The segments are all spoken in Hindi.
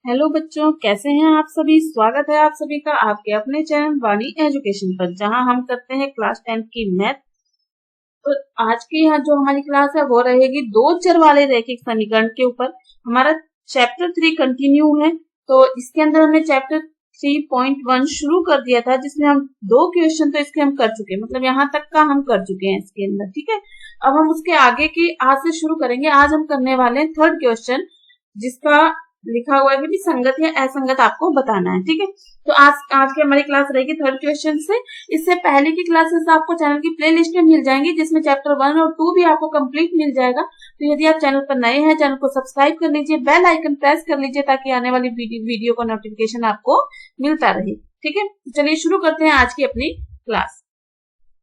हेलो बच्चों, कैसे हैं आप सभी। स्वागत है आप सभी का आपके अपने चैनल वाणी एजुकेशन पर, जहां हम करते हैं क्लास 10 की मैथ। तो आज की यहाँ जो हमारी क्लास है वो रहेगी दो चर वाले रैखिक समीकरण के ऊपर। हमारा चैप्टर 3 कंटिन्यू है। तो इसके अंदर हमने चैप्टर 3.1 शुरू कर दिया था, जिसमें हम दो क्वेश्चन तो इसके हम कर चुके हैं, मतलब यहाँ तक का हम कर चुके हैं इसके अंदर। ठीक है, अब हम उसके आगे की आज से शुरू करेंगे। आज हम करने वाले हैं थर्ड क्वेश्चन, जिसका लिखा हुआ है कि संगत या असंगत आपको बताना है। ठीक है, तो आज की हमारी क्लास रहेगी थर्ड क्वेश्चन से। इससे पहले की क्लासेस आपको चैनल की प्लेलिस्ट में मिल जाएंगी, जिसमें चैप्टर 1 और 2 भी आपको कंप्लीट मिल जाएगा। तो यदि आप चैनल पर नए हैं, चैनल को सब्सक्राइब कर लीजिए, बेल आइकन प्रेस कर लीजिए, ताकि आने वाली वीडियो का नोटिफिकेशन आपको मिलता रहे। ठीक है, चलिए शुरू करते हैं आज की अपनी क्लास।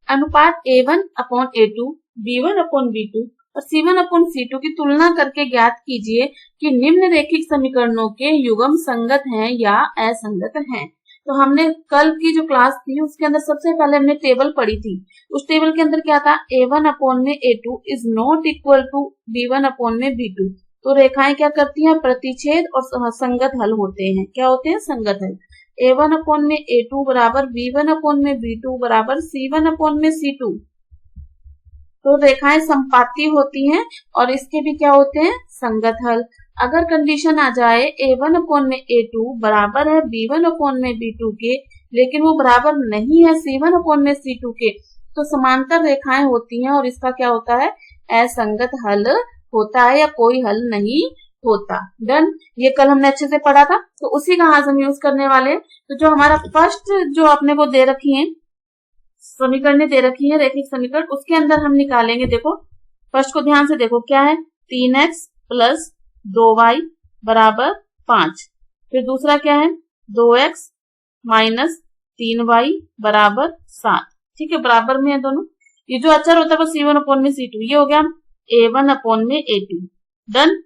अनुपात A1/A2, B1/B2 और C1/C2 की तुलना करके ज्ञात कीजिए कि निम्न रैखिक समीकरणों के युग्म संगत हैं या असंगत हैं। तो हमने कल की जो क्लास थी उसके अंदर सबसे पहले हमने टेबल पढ़ी थी। उस टेबल के अंदर क्या था, A1/A2 is not equal to B1/B2। तो रेखाएं क्या करती हैं, प्रतिच्छेद और संगत हल होते हैं। क्या होते हैं, संगत हल। A1/A2 बराबर B1/B2 बराबर C1/C2। तो रेखाएं संपाती होती हैं और इसके भी क्या होते हैं, संगत हल। अगर कंडीशन आ जाए A1/A2 बराबर है B1/B2 के, लेकिन वो बराबर नहीं है C1/C2 के, तो समांतर रेखाएं होती हैं और इसका क्या होता है, असंगत हल होता है या कोई हल नहीं होता। डन, ये कल हमने अच्छे से पढ़ा था, तो उसी का आज हम यूज करने वाले हैं। तो जो हमारा फर्स्ट जो अपने को दे रखी है समीकरण दे रखी है रैखिक समीकरण, उसके अंदर हम निकालेंगे। देखो फर्स्ट को ध्यान से देखो, क्या है, 3x प्लस 2y बराबर 5। फिर दूसरा क्या है, 2x माइनस 3y बराबर 7। ठीक है, बराबर में है दोनों। ये जो अचर होता है वो C1/C2, ये हो गया A1/A2। Done,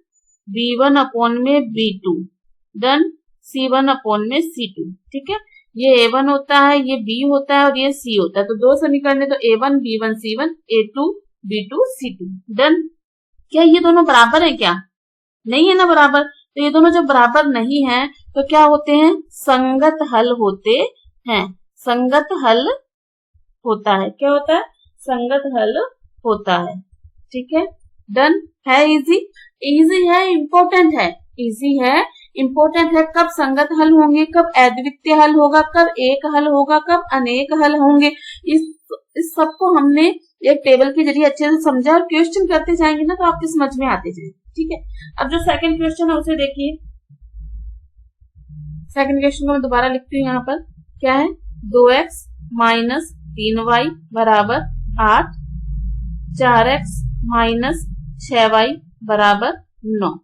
B1/B2 done, C1/C2। ठीक है, ये A1 होता है, ये B होता है और ये C होता है। तो दो समीकरण है, तो A1 B1 C1, A2 B2 C2। Done. क्या ये दोनों बराबर है, क्या नहीं है ना बराबर। तो ये दोनों जब बराबर नहीं है तो क्या होते हैं, संगत हल होते हैं। संगत हल होता है, क्या होता है, संगत हल होता है। ठीक है, डन है। इजी इजी है, इंपॉर्टेंट है, इजी है, इंपॉर्टेंट है। कब संगत हल होंगे, कब अद्वितीय हल होगा, कब एक हल होगा, कब अनेक हल होंगे, इस सबको हमने एक टेबल के जरिए अच्छे से समझा और क्वेश्चन करते जाएंगे ना, तो आपके समझ में आते जाएंगे। ठीक है, अब जो सेकंड क्वेश्चन है उसे देखिए। सेकंड क्वेश्चन को मैं दोबारा लिखती हूँ यहाँ पर। क्या है, 2x माइनस 3y बराबर 8, 4x माइनस 6y बराबर 9।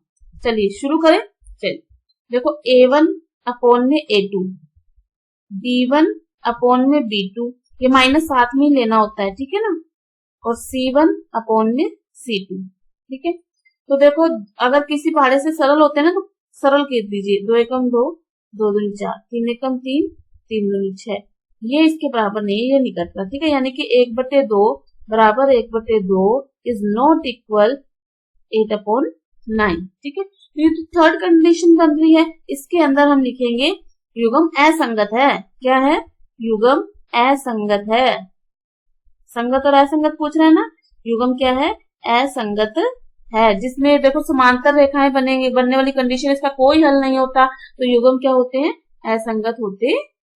चलिए शुरू करें। चलिए देखो, A1/A2, B1/B2, ये माइनस साथ में ही लेना होता है। ठीक है ना, और C1/C2। ठीक है, तो देखो अगर किसी पहाड़े से सरल होते हैं ना, तो सरल कर दीजिए। 2 एकम 2, 2 दूनी 4, 3 एकम 3, 3 दूनी 6। ये इसके बराबर नहीं है, ये नहीं करता। ठीक है, यानी कि 1/2 बराबर 1/2 इज नॉट इक्वल 8/9। ठीक है, तो ये तो थर्ड कंडीशन बन रही है। इसके अंदर हम लिखेंगे युग्म असंगत है। क्या है, युग्म असंगत है। संगत और असंगत पूछ रहे हैं ना, युग्म क्या है, असंगत है। जिसमें देखो समांतर रेखाएं बनेंगे, बनने वाली कंडीशन, इसका कोई हल नहीं होता, तो युग्म क्या होते हैं, असंगत होते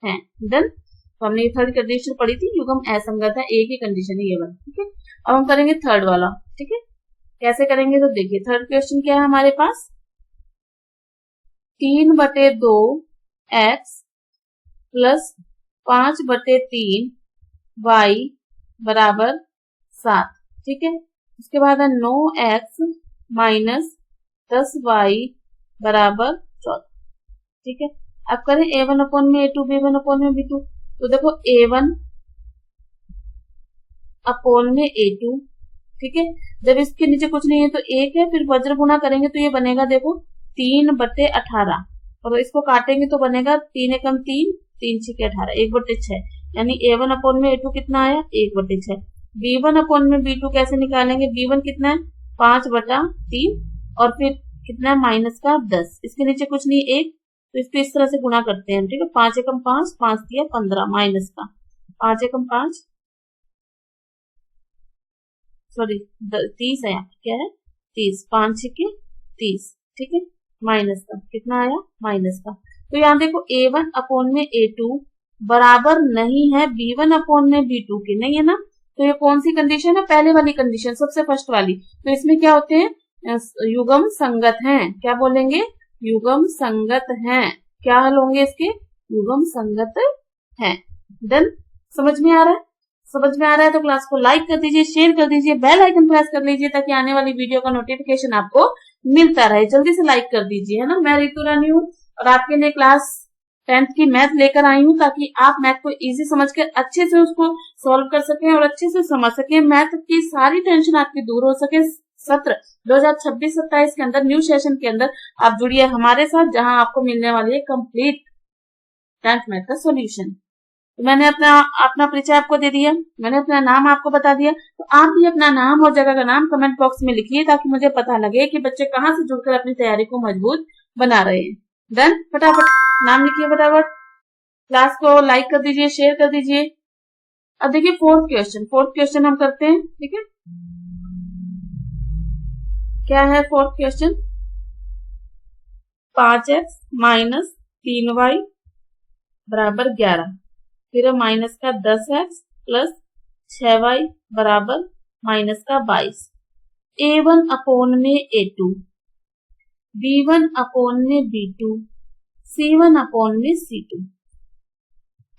हैं। डन, तो हमने ये थर्ड कंडीशन पढ़ी थी, युग्म असंगत है, एक ही कंडीशन है ये वाला। ठीक है, अब हम करेंगे थर्ड वाला। ठीक है, कैसे करेंगे, तो देखिए थर्ड क्वेश्चन क्या है हमारे पास, 3/2 x प्लस 5/3 y बराबर 7। ठीक है, उसके बाद है 9x माइनस 10y बराबर 14। ठीक है, अब करें A1/A2, B1/B2। तो देखो A1/A2। ठीक है, जब इसके नीचे कुछ नहीं है तो 1 है, फिर वज्र गुणा करेंगे तो ये बनेगा, देखो 3/18, और इसको काटेंगे तो बनेगा 3 एकम 3, 3 छके 18, 1/6। यानी A1/A2 कितना आया, 1/6। B1/B2 कैसे निकालेंगे, B1 कितना है, 5/3, और फिर कितना है, माइनस का 10। इसके नीचे कुछ नहीं, 1, तो इसको इस तरह से गुणा करते हैं, ठीक है। 5 एकम 5, 5 दिया 15 माइनस का 5 एकम 5 सॉरी 30 है, क्या है 30, 5 छके 30, ठीक है, माइनस का कितना आया माइनस का। तो यहाँ देखो A1 अपॉन में A2 बराबर नहीं है B1 अपॉन में B2 के, नहीं है ना। तो ये कौन सी कंडीशन है, पहले वाली कंडीशन, सबसे फर्स्ट वाली। तो इसमें क्या होते हैं, युग्म संगत हैं, क्या बोलेंगे, युग्म संगत हैं। क्या हल होंगे इसके, युग्म संगत हैं। डन, समझ में आ रहा है, समझ में आ रहा है तो क्लास को लाइक कर दीजिए, शेयर कर दीजिए, बेल आइकन प्रेस कर लीजिए ताकि आने वाली वीडियो का नोटिफिकेशन आपको मिलता रहे। जल्दी से लाइक कर दीजिए, है ना। मैं रितु रानी हूँ और आपके लिए क्लास 10th की मैथ लेकर आई हूँ ताकि आप मैथ को इजी समझकर अच्छे से उसको सॉल्व कर सकें और अच्छे से समझ सकें, मैथ की सारी टेंशन आपकी दूर हो सके। सत्र 2026-27 के अंदर न्यू सेशन के अंदर आप जुड़िए हमारे साथ, जहां आपको मिलने वाली है कंप्लीट 10th मैथ का सॉल्यूशन। तो मैंने अपना परिचय आपको दे दिया, मैंने अपना नाम आपको बता दिया, तो आप भी अपना नाम और जगह का नाम कमेंट बॉक्स में लिखिए ताकि मुझे पता लगे कि बच्चे कहाँ से जुड़कर अपनी तैयारी को मजबूत बना रहे हैं। डन, फटाफट नाम लिखिए, फटाफट क्लास को लाइक कर दीजिए, शेयर कर दीजिए। अब देखिए फोर्थ क्वेश्चन हम करते हैं, ठीक है। क्या है fourth question, 5x minus 3y बराबर 11, फिर माइनस का 10x प्लस 6y बराबर माइनस का 22, A1 अपॉन में A2, B1 अपॉन में B2, C1 अपॉन में C2।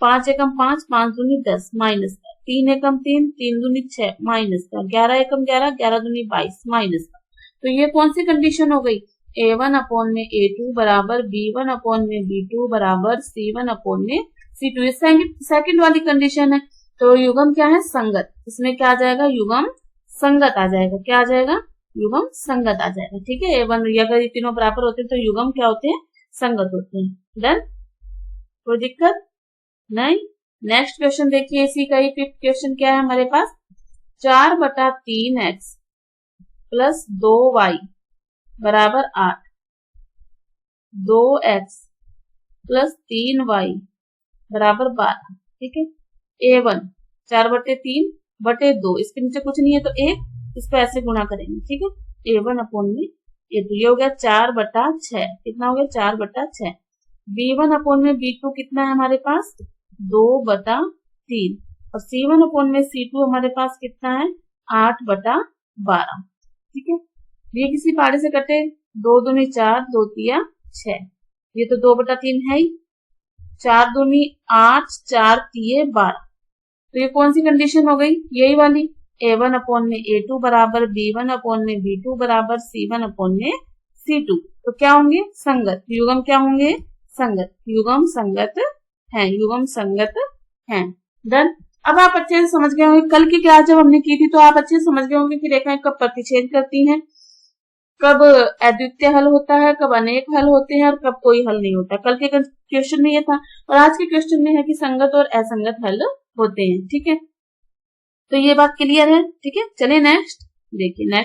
5 एकम 5, 5 दूनी 10 माइनस का, 3 एकम 3, 3 दूनी 6 माइनस का, 11 एकम 11, 11 दूनी 22 माइनस का। तो ये कौन सी कंडीशन हो गई, A1 अपॉन में A2 बराबर B1 अपॉन में B2 बराबर C1 अपॉन में C2। ये सेकंड वाली कंडीशन है। तो युग्म क्या है, संगत। इसमें क्या आ जाएगा, युग्म संगत आ जाएगा। क्या आ जाएगा, युग्म संगत आ जाएगा, ठीक है। A1 अगर ये तीनों बराबर होते हैं तो युग्म क्या होते हैं, संगत होते हैं। डन, कोई दिक्कत नहीं। नेक्स्ट क्वेश्चन देखिए, इसी का ही फिफ्थ क्वेश्चन क्या है हमारे पास, 4/3x प्लस 2y बराबर 8, 2x प्लस 3y बराबर 12, ठीक है। A1 4/3/2, इसके नीचे कुछ नहीं है तो 1, इसको ऐसे गुणा करेंगे, ठीक है। A1 अपॉन में A2, ये हो गया 4/6, कितना हो गया 4/6। B1 अपॉन में B2 कितना है हमारे पास, 2/3, और C1 अपॉन में C2 हमारे पास कितना है, 8/12, ठीक है। ये किसी पहाड़े से कटे, 2 दूनी 4, 2 तिया 6, ये तो 2/3 है ही, 4 दूनी 8, 4 तिये 12। तो ये कौन सी कंडीशन हो गई, यही वाली, A1 अपॉन में A2 बराबर B1 अपॉन में B2 बराबर C1 अपॉन में C2। तो क्या होंगे, संगत। युग्म क्या होंगे, संगत। युग्म संगत है, युग्म संगत है। डन। अब आप अच्छे से समझ गए होंगे, कल की क्लास जब हमने की थी तो आप अच्छे से समझ गए होंगे कि रेखाएं कब प्रतिच्छेद करती हैं, कब अद्वितीय हल होता है, कब अनेक हल होते हैं और कब कोई हल नहीं होता। कल के क्वेश्चन में ये था और आज के क्वेश्चन में है कि संगत और असंगत हल होते हैं, ठीक है। तो ये बात क्लियर है, ठीक है। चलिए नेक्स्ट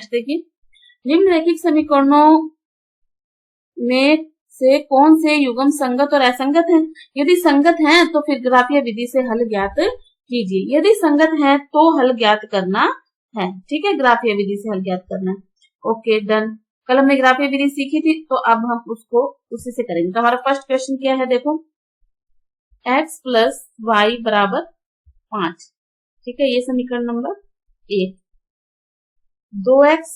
देखिए, निम्नलिखित समीकरणों में से कौन से युग्म संगत और असंगत हैं। यदि संगत हैं तो फिर ग्राफीय विधि से हल ज्ञात कीजिए। यदि संगत हैं तो हल ज्ञात करना है, ठीक है, ग्राफीय विधि से हल ज्ञात करना है। Okay done. कल हमने ग्राफीय विधि सीखी थी तो अब हम उसको उसी से करेंगे। तो हमारा फर्स्ट क्वेश्चन क्या है, देखो x प्लस वाई बराबर 5, ठीक है, ये समीकरण नंबर 1। 2x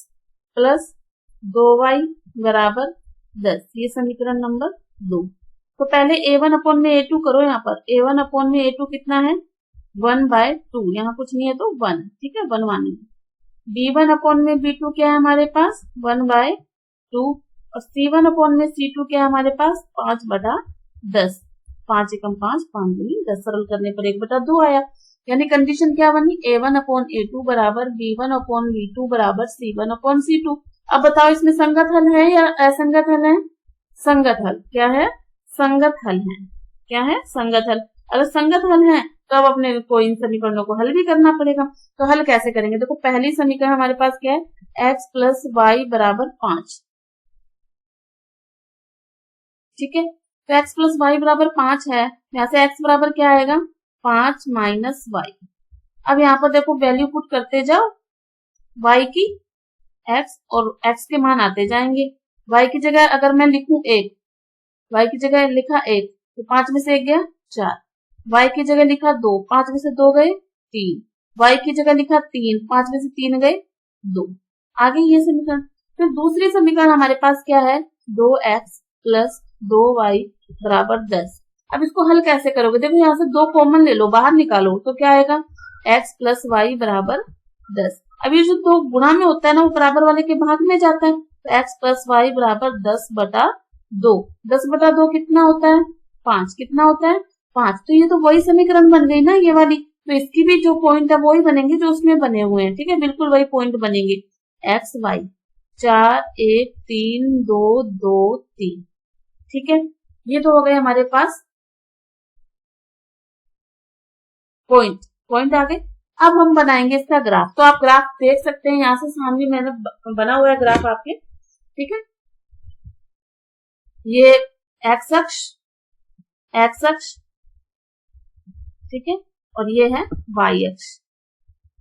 प्लस 2y बराबर 10, ये समीकरण नंबर 2। तो पहले A1 अपॉन में A2 करो, यहाँ पर A1 अपॉन में A2 कितना है, 1/2, यहाँ कुछ नहीं है तो 1, ठीक है, 1 मानेंगे। B1 अपॉन में B2 क्या है हमारे पास, 1/2, और C1 अपॉन में C2 क्या है हमारे पास, 5/10, 5 एकम 5, 5 दूनी 10, सरल करने पर 1/2 आया। यानी कंडीशन क्या बनी, A1 अपॉन A2 बराबर B1 अपॉन B2 बराबर C1 अपॉन C2। अब बताओ इसमें संगत हल है या असंगत हल है, संगत हल। क्या है, संगत हल है। क्या है, संगत हल। अगर संगत हल है तो अब अपने को इन समीकरणों को हल भी करना पड़ेगा। तो हल कैसे करेंगे, देखो पहली समीकरण हमारे पास क्या है, x प्लस वाई बराबर 5, ठीक है। तो x प्लस वाई बराबर 5 है, यहाँ से x बराबर क्या आएगा 5 माइनस वाई। अब यहाँ पर देखो वैल्यू पुट करते जाओ y की, x और x के मान आते जाएंगे। y की जगह अगर मैं लिखूं 1, y की जगह लिखा 1 तो 5 में से 1 गया 4, y की जगह लिखा 2, 5 में से 2 गए 3, y की जगह लिखा 3, 5 में से 3 गए 2। आगे ये समीकरण, फिर दूसरी समीकरण हमारे पास क्या है 2x प्लस 2y बराबर 10। अब इसको हल कैसे करोगे, देखो यहाँ से 2 कॉमन ले लो, बाहर निकालो तो क्या आएगा x प्लस वाई बराबर 10। अब ये जो 2 गुणा में होता है ना वो बराबर वाले के भाग में जाता है, तो x प्लस वाई बराबर 10/2। 10/2 कितना होता है 5, कितना होता है 5। तो ये तो वही समीकरण बन गई ना ये वाली, तो इसकी भी जो पॉइंट है वही बनेंगे जो उसमें बने हुए हैं, ठीक है, बिल्कुल वही पॉइंट बनेंगे। एक्स वाई 4 1 3 2 2 3, ठीक है, ये तो हो गए हमारे पास पॉइंट आ गए। अब हम बनाएंगे इसका ग्राफ, तो आप ग्राफ देख सकते हैं यहाँ से सामने मैंने बना हुआ है ग्राफ आपके, ठीक है। ये एक्स अक्ष, ठीक है, और ये है वाई अक्ष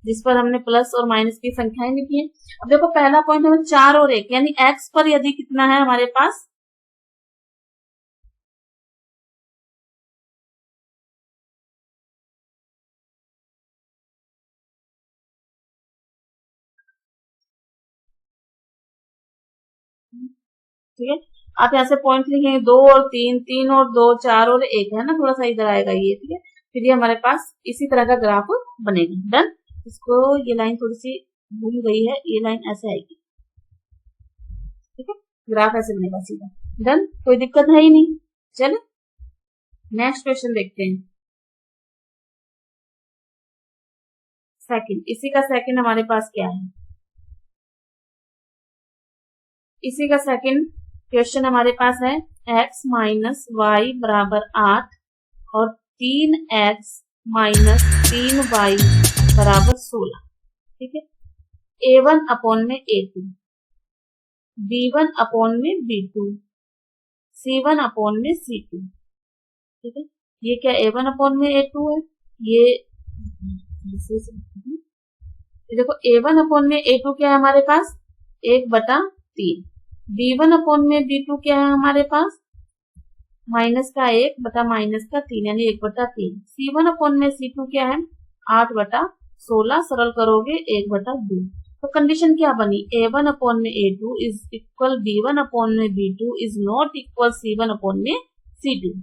जिस पर हमने प्लस और माइनस की संख्याएं लिखी है। अब देखो पहला पॉइंट हमें 4 और 1 यानी एक्स पर यदि कितना है हमारे पास ठीक है, आप यहाँ से पॉइंट लिखेंगे 2 और 3, 3 और 2, 4 और 1 है ना, थोड़ा सा इधर आएगा ये, ठीक है। फिर ये हमारे पास इसी तरह का ग्राफ बनेगा। डन, इसको ये लाइन थोड़ी सी भूल गई है, ये लाइन ऐसे आएगी, ठीक है, ग्राफ ऐसे बनेगा सीधा। डन, कोई दिक्कत है ही नहीं। चले नेक्स्ट क्वेश्चन देखते हैं। सेकंड, इसी का सेकंड हमारे पास क्या है, इसी का सेकंड क्वेश्चन हमारे पास है x माइनस वाई बराबर 8 और 3x माइनस 3y बराबर 16, ठीक है। a1 अपॉन में a2, b1 अपॉन में b2, c1 अपॉन में c2, ठीक है। ये क्या a1 अपॉन में a2 है, ये देखो a1 अपॉन में a2 क्या है हमारे पास 1/3, b1 अपॉन में b2 क्या है हमारे पास माइनस का 1/-3 यानी 1/3, c1 अपॉन में c2 क्या है 8/16, सरल करोगे 1/2। तो कंडीशन क्या बनी a1 अपॉन में a2 is equal b1 upon में b2 is not equal c1 upon में c2,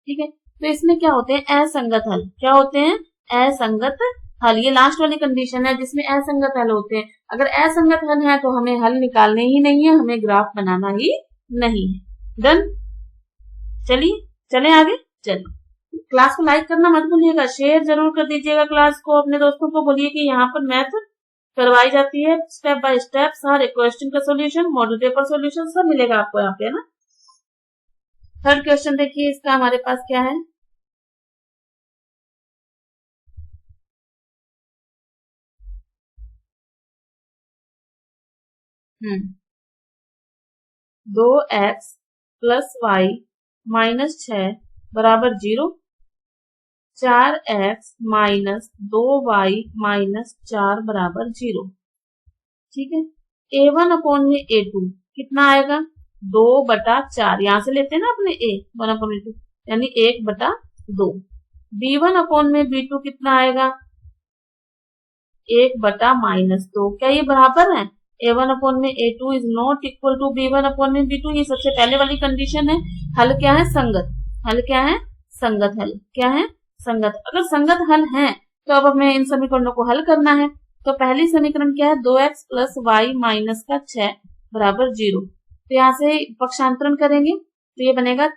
ठीक है। तो इसमें क्या होते हैं असंगत हल, क्या होते हैं असंगत हल, ये लास्ट वाली कंडीशन है जिसमें असंगत हल होते हैं। अगर असंगत हल है तो हमें हल निकालने ही नहीं है, हमें ग्राफ बनाना ही नहीं है। डन, चलिए चले आगे। चलिए क्लास को लाइक करना मत भूलिएगा, शेयर जरूर कर दीजिएगा क्लास को, अपने दोस्तों को बोलिए कि यहाँ पर मैथ करवाई जाती है स्टेप बाय स्टेप, सारे क्वेश्चन का सॉल्यूशन, मॉडल पेपर सॉल्यूशन सब मिलेगा आपको यहाँ पे, है ना। थर्ड क्वेश्चन देखिए इसका हमारे पास क्या है, दो एक्स प्लस वाई माइनस 6 बराबर 0, 4x माइनस 2y माइनस 4 बराबर 0, ठीक है। a1 अपॉन में a2 कितना आएगा 2/4, यहां से लेते हैं ना अपने a 1 अपॉन में 2 यानी 1/2। b1 अपॉन में b2 कितना आएगा 1/-2, क्या ये बराबर है a1 अपॉन में a2 is not equal to b1 upon में b2, ये सबसे पहले वाली कंडीशन है। हल क्या है संगत, हल क्या है संगत, हल क्या है संगत। अगर संगत हल है तो अब हमें इन समीकरणों को हल करना है। तो पहली समीकरण क्या है 2x प्लस वाई माइनस का 6 बराबर 0, तो यहाँ से पक्षांतरण करेंगे तो ये बनेगा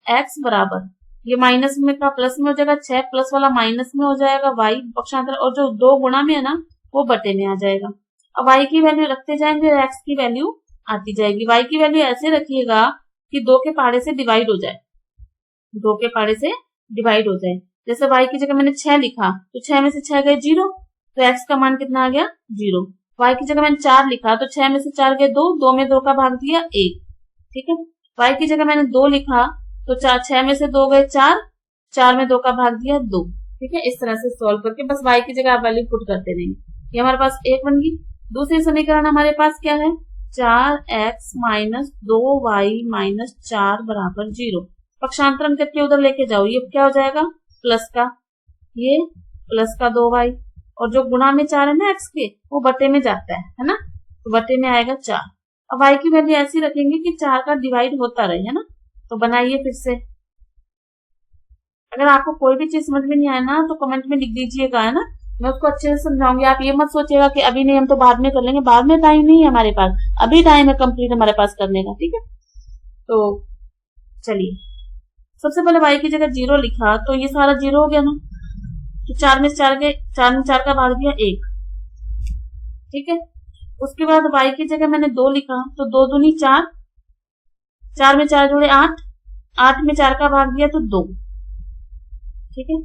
x बराबर, ये माइनस में का प्लस में हो जाएगा, 6 प्लस वाला माइनस में हो जाएगा, y पक्षांतर, और जो 2 गुणा में है ना वो बटे में आ जाएगा। अब y की वैल्यू रखते जाएंगे, x की वैल्यू आती जाएगी। y की वैल्यू ऐसे रखिएगा कि 2 के पहाड़े से डिवाइड हो जाए, 2 के पहाड़े से डिवाइड हो जाए। जैसे y की जगह मैंने 6 लिखा तो 6 में से 6 गए 0, तो x का मान कितना आ गया 0। y की जगह मैंने 4 लिखा तो 6 में से 4 गए 2, 2 में 2 का भाग दिया 1, ठीक है। y की जगह मैंने 2 लिखा तो 6 में से 2 गए 4, 4 में 2 का भाग दिया 2। ठीक है, इस तरह से सॉल्व करके बस y की जगह आप वैल्यू पुट करते रहेंगे। ये हमारे पास 1 बन गई। दूसरी समीकरण हमारे पास क्या है, 4x माइनस 2y माइनस 4 बराबर 0। पक्षांतरण करके उधर लेके जाओ, ये क्या हो जाएगा प्लस का, ये प्लस का 2y, और जो गुणा में 4 है ना x के, वो बटे में जाता है ना, तो बटे में आएगा 4। अब y की वैल्यू ऐसी रखेंगे कि 4 का डिवाइड होता रहे, है ना। तो बनाइए फिर से। अगर आपको कोई भी चीज समझ में नहीं आया ना तो कमेंट में लिख दीजिएगा, है ना, मैं उसको अच्छे से समझाऊंगी। आप ये मत सोचिएगा कि अभी नहीं, हम तो बाद में कर लेंगे, बाद में टाइम नहीं है हमारे पास, अभी टाइम है कंप्लीट हमारे पास करने का। ठीक है, तो चलिए सबसे पहले y की जगह 0 लिखा, तो ये सारा 0 हो गया ना, तो 4 में 4 का भाग दिया 1। ठीक है, उसके बाद y की जगह मैंने 2 लिखा, तो 2 दूनी 4, 4 में 4 जोड़े 8, 8 में 4 का भाग दिया तो 2। ठीक है,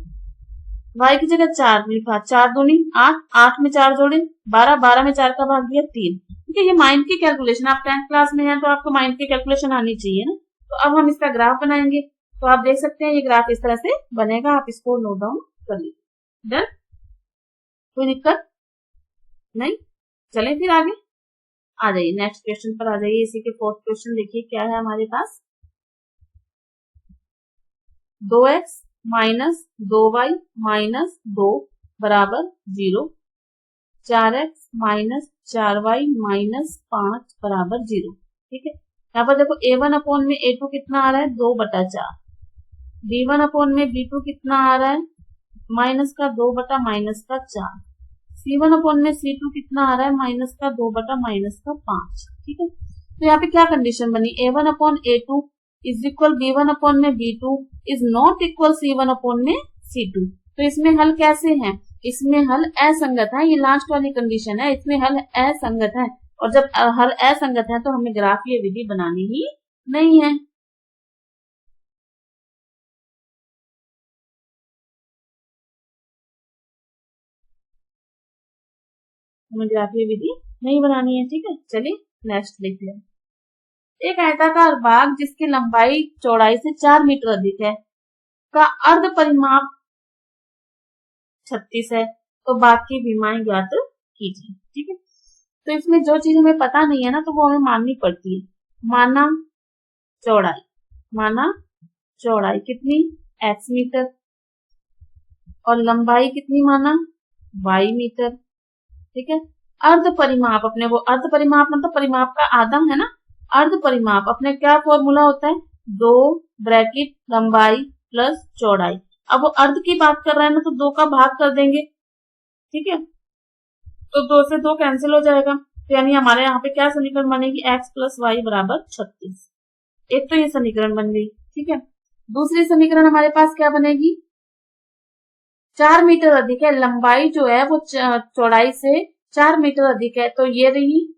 y की जगह 4 लिखा, 4 दूनी 8, 8 में 4 जोड़े 12, 12 में 4 का भाग दिया 3। ठीक है, ये माइंड की कैलकुलेशन, आप 10th क्लास में हैं तो आपको माइंड की कैलकुलेशन आनी चाहिए ना। तो अब हम इसका ग्राफ बनाएंगे, तो आप देख सकते हैं ये ग्राफ इस तरह से बनेगा, आप इसको नोट डाउन कर लीजिए। डन, कोई दिक्कत नहीं, चलें फिर आगे आ जाइए, नेक्स्ट क्वेश्चन पर आ जाइए। इसी के 4th क्वेश्चन देखिए क्या है हमारे पास, 2x माइनस 2y माइनस 2 बराबर 0, 4x माइनस 4y माइनस 5 बराबर 0। ठीक है, यहाँ पर देखो a1 अपॉन में a2 कितना आ रहा है 2/4, b1 अपॉन में b2 कितना आ रहा है माइनस का 2 बटा माइनस का 4, c1 अपॉन में c2 कितना आ रहा है माइनस का 2 बटा माइनस का 5। ठीक है, तो यहाँ पे क्या कंडीशन बनी, a1 upon a2 is equal b1 upon में b2 is not equal c1 upon में c2। तो इसमें हल कैसे है, इसमें हल असंगत है, ये लास्ट वाली कंडीशन है, इसमें हल असंगत है, और जब हल असंगत है तो हमें ग्राफीय विधि बनानी ही नहीं है। हमें ग्राफीय विधि नहीं बनानी है। ठीक है, चलिए नेक्स्ट देखते हैं। एक आयताकार बाग जिसकी लंबाई चौड़ाई से 4 मीटर अधिक है का अर्ध परिमाप 36 है, तो बाग की विमाएं ज्ञात कीजिए। ठीक है, तो इसमें जो चीज हमें पता नहीं है ना तो वो हमें माननी पड़ती है। माना चौड़ाई, माना चौड़ाई कितनी x मीटर, और लंबाई कितनी माना y मीटर। ठीक है, अर्ध परिमाप, अपने वो अर्ध परिमाप मतलब परिमाप का आधा है ना, अर्ध परिमाप अपने क्या फॉर्मूला होता है, 2 ब्रैकेट लंबाई प्लस चौड़ाई। अब वो अर्ध की बात कर रहे हैं ना तो 2 का भाग कर देंगे। ठीक है, तो 2 से 2 कैंसिल हो जाएगा, तो यानी हमारे यहाँ पे क्या समीकरण बनेगी, x प्लस वाई बराबर 36। एक तो ये समीकरण बन गई। ठीक है, दूसरी समीकरण हमारे पास क्या बनेगी, 4 मीटर अधिक है, लंबाई जो है वो चौड़ाई से 4 मीटर अधिक है, तो ये रही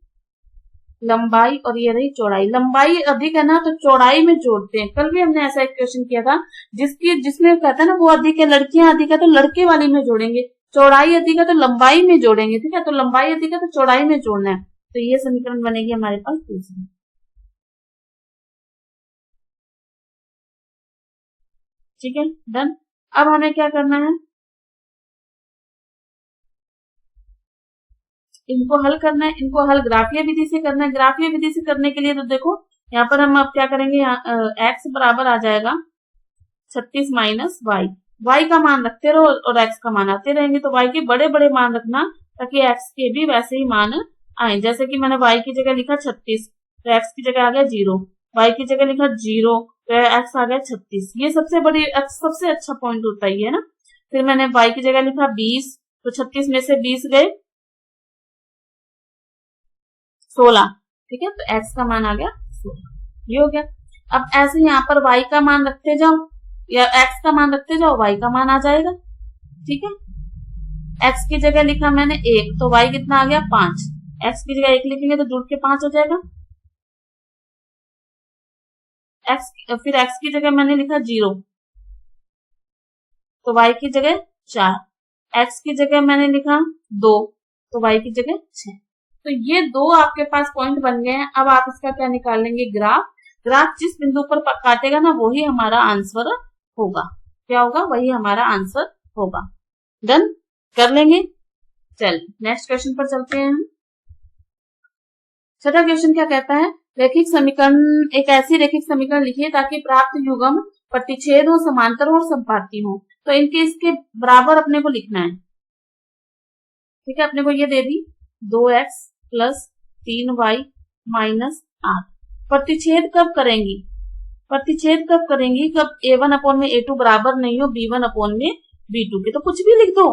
लंबाई और ये रही चौड़ाई। लंबाई अधिक है ना तो चौड़ाई में जोड़ते हैं, कल भी हमने ऐसा एक क्वेश्चन किया था जिसमें कहता है ना वो अधिक है, लड़कियां अधिक है तो लड़के वाली में जोड़ेंगे, चौड़ाई अधिक है तो लंबाई में जोड़ेंगे। ठीक है, तो लंबाई अधिक है तो चौड़ाई में जोड़ना है, तो ये समीकरण बनेगी हमारे पास दूसरी। ठीक है, डन। अब हमें क्या करना है, इनको हल करना है, इनको हल ग्राफीय विधि से करना है। ग्राफीय विधि से करने के लिए तो देखो यहाँ पर हम अब क्या करेंगे, x बराबर आ जाएगा 36 माइनस वाई, y का मान रखते रहो और x का मान आते रहेंगे, तो y के बड़े बड़े मान रखना ताकि x के भी वैसे ही मान आए। जैसे कि मैंने y की जगह लिखा 36 तो x की जगह आ गया 0, y की जगह लिखा 0 तो x आ गया 36। ये सबसे अच्छा पॉइंट होता है ना। फिर मैंने y की जगह लिखा 20 तो 36 में से 20 गए 16। ठीक है, तो x का मान आ गया 16, ये हो गया। अब ऐसे यहाँ पर y का मान रखते जाओ या x का मान रखते जाओ, y का मान आ जाएगा। ठीक है, x की जगह लिखा मैंने 1 तो y कितना आ गया 5, x की जगह 1 लिखेंगे तो जुड़ के 5 हो जाएगा। फिर x की जगह मैंने लिखा 0 तो y की जगह 4, x की जगह मैंने लिखा 2 तो y की जगह 6। तो ये 2 आपके पास पॉइंट बन गए हैं। अब आप इसका क्या निकाल लेंगे, ग्राफ। ग्राफ जिस बिंदु पर काटेगा ना वही हमारा आंसर होगा। क्या होगा? वही हमारा आंसर होगा। डन कर लेंगे। चलिए नेक्स्ट क्वेश्चन पर चलते हैं हम। छठा क्वेश्चन क्या कहता है? रैखिक समीकरण, एक ऐसी रैखिक समीकरण लिखिए ताकि प्राप्त युग्म प्रतिच्छेद हो, समांतर हो और समपाती हो। तो इनके इसके बराबर अपने को लिखना है। ठीक है, अपने को ये दे दी 2x प्लस 3y माइनस 8। प्रतिच्छेद कब करेंगी? प्रतिच्छेद कब करेंगी? कब a1 अपॉन में a2 बराबर नहीं हो b1 अपॉन में b2 के। तो कुछ भी लिख दो,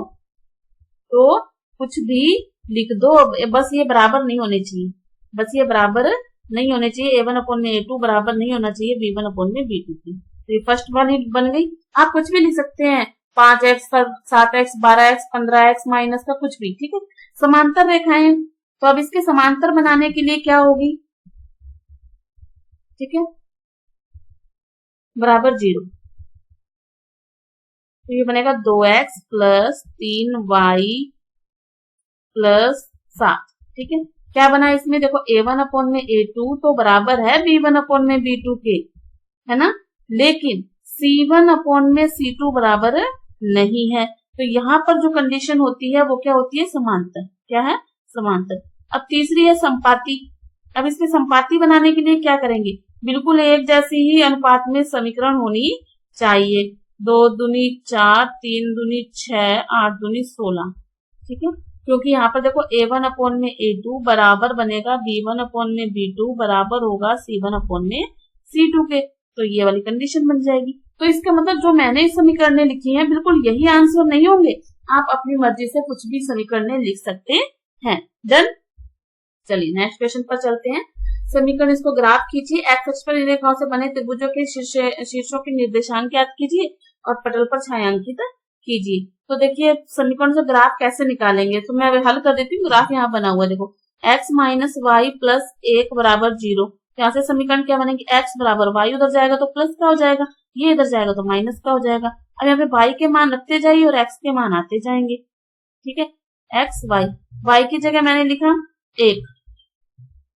तो कुछ भी लिख दो, बस ये बराबर नहीं होने चाहिए, बस ये बराबर नहीं होने चाहिए। a1 अपॉन में a2 बराबर नहीं होना चाहिए b1 अपॉन में b2 की। तो ये फर्स्ट वाली बन गई। आप कुछ भी लिख सकते हैं, 5x 7x 12x 15x minus का कुछ भी। ठीक है, समांतर रेखाएं, तो अब इसके समांतर बनाने के लिए क्या होगी? ठीक है, बराबर 0। तो ये बनेगा 2x प्लस 3y प्लस 7। ठीक है, क्या बना इसमें? देखो a1 अपॉन में a2 तो बराबर है b1 अपॉन में b2 के, है ना, लेकिन c1 अपॉन में c2 बराबर नहीं है। तो यहाँ पर जो कंडीशन होती है वो क्या होती है? समांतर। क्या है? समांतर। अब तीसरी है संपाती। अब इसके संपाती बनाने के लिए क्या करेंगे? बिल्कुल एक जैसी ही अनुपात में समीकरण होनी चाहिए। 2 दूनी 4, 3 दूनी 6, 8 दूनी 16। ठीक है, क्योंकि यहाँ पर देखो a1 अपॉन में a2 बराबर बनेगा b1 अपॉन में b2 बराबर होगा c1 अपॉन में c2 के। तो ये वाली कंडीशन बन जाएगी। तो इसका मतलब जो मैंने इस समीकरण लिखी है बिल्कुल यही आंसर नहीं होंगे, आप अपनी मर्जी से कुछ भी समीकरण लिख सकते हैं। डन। चलिए नेक्स्ट क्वेश्चन पर चलते हैं। समीकरण, इसको ग्राफ खींचिए। एक्स अक्ष पर रेखाओं से बने त्रिभुजों के शीर्षों के निर्देशांक ज्ञात कीजिए और पटल पर छायांकित कीजिए। तो देखिए समीकरण से ग्राफ कैसे निकालेंगे, तो मैं हल कर देती हूँ। ग्राफ यहाँ बना हुआ है, देखो x माइनस वाई प्लस 1 बराबर 0। यहाँ से समीकरण क्या बनेगी? x बराबर y, उधर जाएगा तो प्लस का हो जाएगा, ये इधर जाएगा तो माइनस का हो जाएगा। अब यहाँ पे y के मान रखते जाइए और x के मान आते जाएंगे। ठीक है, x y की जगह मैंने लिखा 1,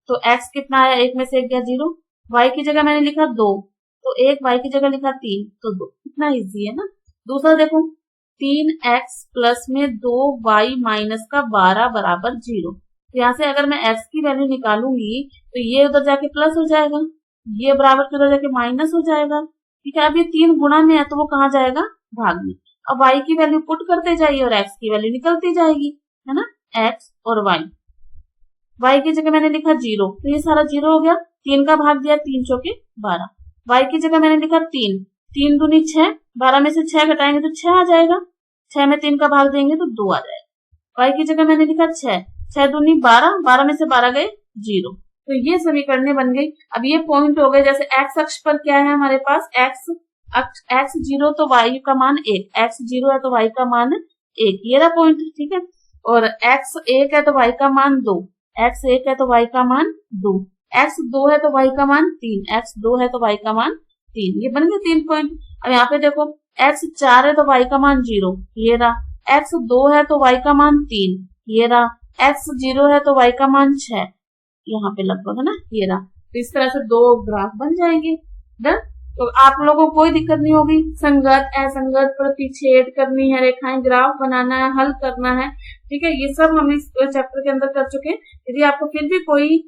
तो x कितना आया? 1 में से 1 गया 0। y की जगह मैंने लिखा 2, तो 1 y की जगह लिखा 3, तो 2। कितना इजी है ना। दूसरा देखो 3x प्लस में 2y माइनस का 12 बराबर 0। तो यहाँ से अगर मैं x की वैल्यू निकालूंगी तो ये उधर जाके प्लस हो जाएगा, ये बराबर के उधर जाके माइनस हो जाएगा। ठीक है, अब ये 3 गुणा में है तो वो कहाँ जाएगा? भाग में। अब y की वैल्यू पुट करते जाइए और x की वैल्यू निकलती जाएगी, है ना, x और y की जगह मैंने लिखा 0, तो ये सारा 0 हो गया। 3 का भाग दिया, 3 चौके 12। y की जगह मैंने लिखा 3, 3 दूनी 6, 12 में से 6 घटाएंगे तो 6 आ जाएगा। 6 में 3 का भाग देंगे तो 2 आ जाएगा। y की जगह मैंने लिखा 6, 6 दूनी 12, 12 में से 12 गए 0। तो ये समीकरण बन गई। अब ये पॉइंट हो गए, जैसे x अक्ष पर क्या है हमारे पास? x 0 तो y का मान 1, x 0 है तो y का मान 1, ये रहा पॉइंट। ठीक है, और x 1 है तो y का मान 2, x 1 है तो y का मान 2, x 2 है तो y का मान 3, x 2 है तो y का मान 3। ये बन गए 3 पॉइंट। अब यहाँ पे देखो x 4 है तो y का मान 0, ये रहा। x 2 है तो y का मान 3, ये रहा। x 0 है तो y का मान 6, यहाँ पे लगभग, है ना, ये रहा। तो इस तरह से 2 ग्राफ बन जाएंगे। डन। तो आप लोगों को कोई दिक्कत नहीं होगी। संगत, असंगत, प्रतिच्छेद करनी है रेखाएं, ग्राफ बनाना है, हल करना है। ठीक है, ये सब हम इस चैप्टर के अंदर कर चुके हैं। यदि आपको फिर भी कोई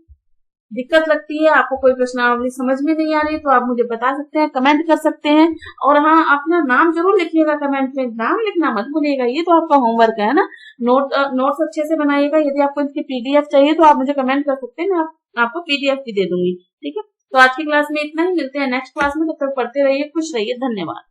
दिक्कत लगती है, आपको कोई प्रश्नावली समझ में नहीं आ रही है, तो आप मुझे बता सकते हैं, कमेंट कर सकते हैं। और हाँ, अपना नाम जरूर लिखिएगा कमेंट में, नाम लिखना मत भूलिएगा, ये तो आपका होमवर्क है ना। नोट्स अच्छे से बनाइएगा। यदि आपको इसकी पीडीएफ चाहिए तो आप मुझे कमेंट कर सकते हैं, मैं आपको पीडीएफ भी दे दूंगी। ठीक है, तो आज की क्लास में इतना ही, मिलते हैं नेक्स्ट क्लास में। तब तक पढ़ते रहिए, खुश रहिए, धन्यवाद।